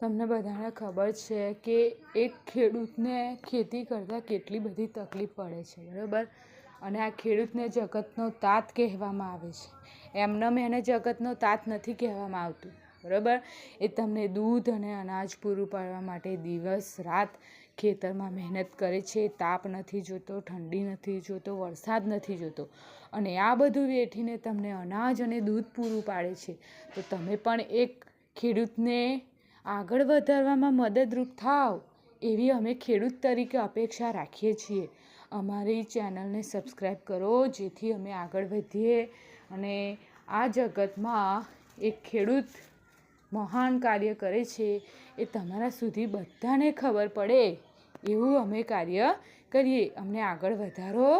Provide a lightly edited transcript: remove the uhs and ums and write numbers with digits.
તમને બધાને ખબર છે કે એક ખેડૂતને ખેતી કરતાં કેટલી બધી તકલીફ પડે છે, બરાબર. અને આ ખેડૂતને જગતનો તાત કહેવામાં આવે છે. એમનેમ એને જગતનો તાત નથી કહેવામાં આવતું, બરાબર. એ તમને દૂધ અને અનાજ પૂરું પાડવા માટે દિવસ રાત ખેતરમાં મહેનત કરે છે. તાપ નથી જોતો, ઠંડી નથી જોતો, વરસાદ નથી જોતો, અને આ બધું વેઠીને તમને અનાજ અને દૂધ પૂરું પાડે છે. તો તમે પણ એક ખેડૂતને આગળ વધારવામાં મદદરૂપ થાવ એવી અમે ખેડૂત તરીકે અપેક્ષા રાખીએ છીએ. અમારી ચેનલને સબસ્ક્રાઈબ કરો, જેથી અમે આગળ વધીએ અને આ જગતમાં એક ખેડૂત મહાન કાર્ય કરે છે એ તમારા સુધી બધાને ખબર પડે એવું અમે કાર્ય કરીએ. અમને આગળ વધારો.